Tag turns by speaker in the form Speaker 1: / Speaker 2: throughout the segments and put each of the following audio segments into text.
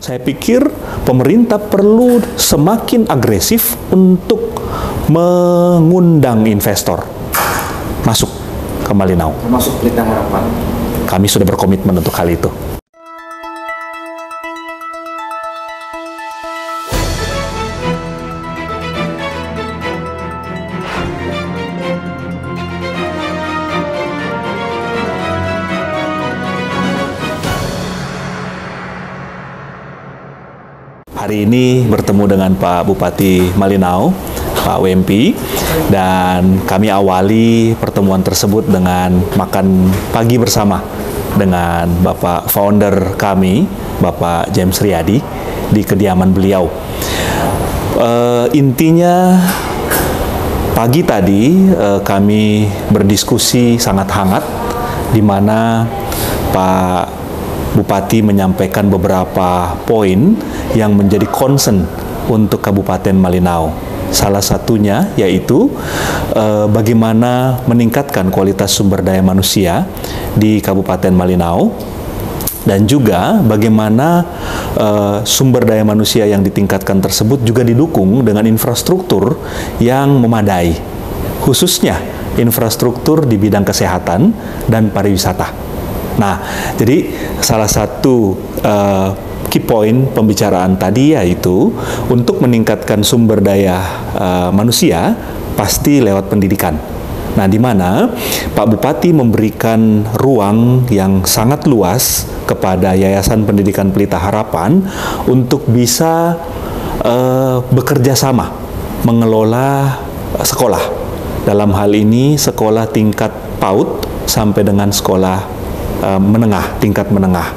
Speaker 1: Saya pikir pemerintah perlu semakin agresif untuk mengundang investor masuk ke Malinau.
Speaker 2: Termasuk Pelita Harapan.
Speaker 1: Kami sudah berkomitmen untuk hal itu. Hari ini bertemu dengan Pak Bupati Malinau, Pak Wempi, dan kami awali pertemuan tersebut dengan makan pagi bersama dengan Bapak founder kami, Bapak James Riyadi, di kediaman beliau. Intinya pagi tadi kami berdiskusi sangat hangat, di mana Pak Bupati menyampaikan beberapa poin yang menjadi concern untuk Kabupaten Malinau. Salah satunya yaitu bagaimana meningkatkan kualitas sumber daya manusia di Kabupaten Malinau, dan juga bagaimana sumber daya manusia yang ditingkatkan tersebut juga didukung dengan infrastruktur yang memadai, khususnya infrastruktur di bidang kesehatan dan pariwisata. Nah, jadi salah satu key point pembicaraan tadi yaitu untuk meningkatkan sumber daya manusia pasti lewat pendidikan. Nah, di mana Pak Bupati memberikan ruang yang sangat luas kepada Yayasan Pendidikan Pelita Harapan untuk bisa bekerja sama mengelola sekolah. Dalam hal ini sekolah tingkat PAUD sampai dengan sekolah menengah, tingkat menengah.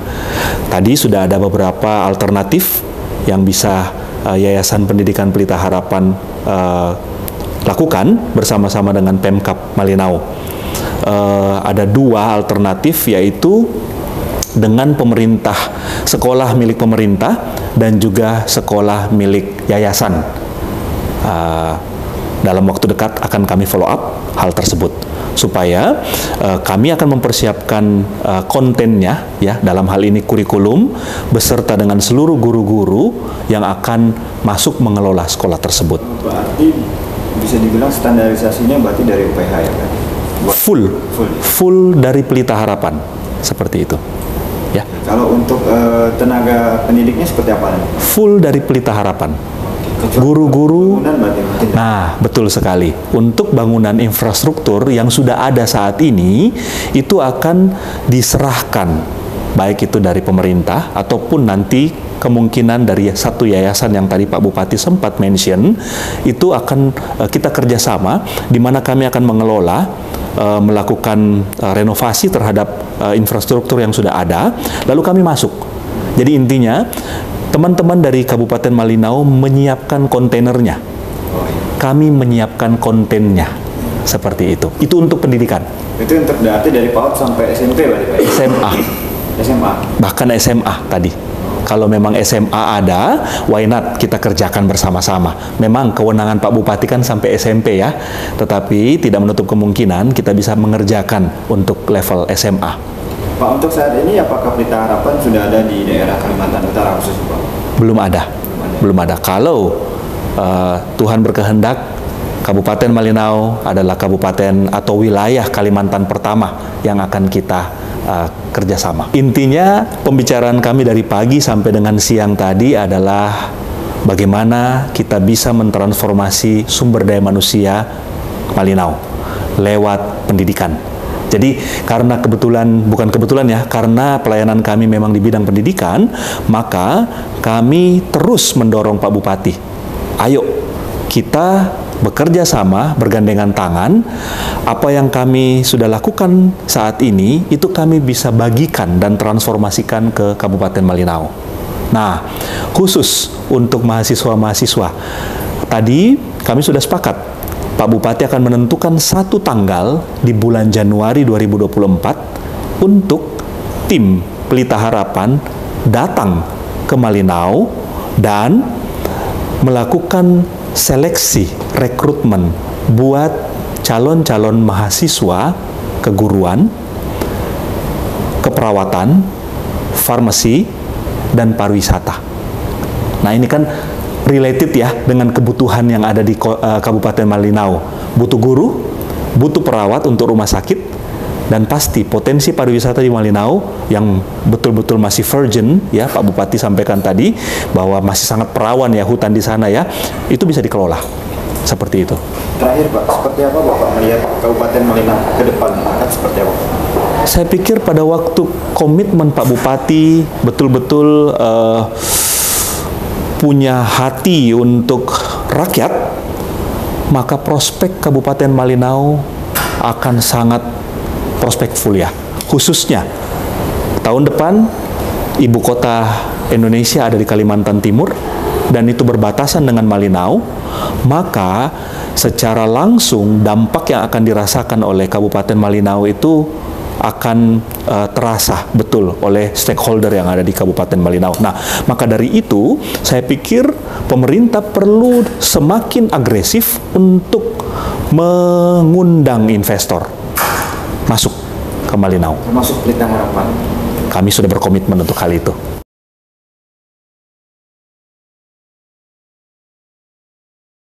Speaker 1: Tadi sudah ada beberapa alternatif yang bisa Yayasan Pendidikan Pelita Harapan lakukan bersama-sama dengan Pemkab Malinau. Ada dua alternatif, yaitu dengan pemerintah, sekolah milik pemerintah dan juga sekolah milik yayasan. Dalam waktu dekat akan kami follow up hal tersebut, supaya kami akan mempersiapkan kontennya, ya, dalam hal ini kurikulum, beserta dengan seluruh guru-guru yang akan masuk mengelola sekolah tersebut.
Speaker 2: Berarti bisa dibilang standarisasinya berarti dari UPH, ya kan?
Speaker 1: Full dari Pelita Harapan, seperti itu. Ya.
Speaker 2: Kalau untuk tenaga pendidiknya seperti apa?
Speaker 1: Full dari Pelita Harapan. Guru-guru, nah betul sekali. Untuk bangunan infrastruktur yang sudah ada saat ini, itu akan diserahkan, baik itu dari pemerintah ataupun nanti kemungkinan dari satu yayasan yang tadi Pak Bupati sempat mention, itu akan kita kerjasama, di mana kami akan mengelola, melakukan renovasi terhadap infrastruktur yang sudah ada, lalu kami masuk. Jadi intinya, teman-teman dari Kabupaten Malinau menyiapkan kontainernya, kami menyiapkan kontennya, seperti itu. Itu untuk pendidikan.
Speaker 2: Itu untuk berarti dari PAUD sampai SMP berarti Pak? SMA. Bahkan
Speaker 1: SMA tadi. Kalau memang SMA ada, why not kita kerjakan bersama-sama. Memang kewenangan Pak Bupati kan sampai SMP, ya, tetapi tidak menutup kemungkinan kita bisa mengerjakan untuk level SMA.
Speaker 2: Pak, untuk saat ini apakah Pelita Harapan sudah ada di daerah Kalimantan Utara khusus, Pak?
Speaker 1: Belum ada. Kalau Tuhan berkehendak, Kabupaten Malinau adalah kabupaten atau wilayah Kalimantan pertama yang akan kita kerjasama. Intinya pembicaraan kami dari pagi sampai dengan siang tadi adalah bagaimana kita bisa mentransformasi sumber daya manusia Malinau lewat pendidikan. Jadi karena bukan kebetulan ya, karena pelayanan kami memang di bidang pendidikan, maka kami terus mendorong Pak Bupati, ayo kita bekerja sama, bergandengan tangan, apa yang kami sudah lakukan saat ini, itu kami bisa bagikan dan transformasikan ke Kabupaten Malinau. Nah, khusus untuk mahasiswa-mahasiswa, tadi kami sudah sepakat, Pak Bupati akan menentukan satu tanggal di bulan Januari 2024 untuk tim Pelita Harapan datang ke Malinau dan melakukan seleksi rekrutmen buat calon-calon mahasiswa keguruan, keperawatan, farmasi, dan pariwisata. Nah, ini kan related ya dengan kebutuhan yang ada di Kabupaten Malinau. Butuh guru, butuh perawat untuk rumah sakit, dan pasti potensi pariwisata di Malinau yang betul-betul masih virgin, ya Pak Bupati sampaikan tadi, bahwa masih sangat perawan ya hutan di sana ya, itu bisa dikelola. Seperti itu.
Speaker 2: Terakhir Pak, seperti apa Bapak melihat Kabupaten Malinau ke depan akan seperti apa?
Speaker 1: Saya pikir pada waktu komitmen Pak Bupati betul-betul punya hati untuk rakyat, maka prospek Kabupaten Malinau akan sangat prospekful ya. Khususnya tahun depan ibu kota Indonesia ada di Kalimantan Timur dan itu berbatasan dengan Malinau, maka secara langsung dampak yang akan dirasakan oleh Kabupaten Malinau itu akan terasa betul oleh stakeholder yang ada di Kabupaten Malinau. Nah, maka dari itu saya pikir pemerintah perlu semakin agresif untuk mengundang investor masuk ke Malinau.
Speaker 2: Termasuk Pelita Harapan.
Speaker 1: Kami sudah berkomitmen untuk hal itu.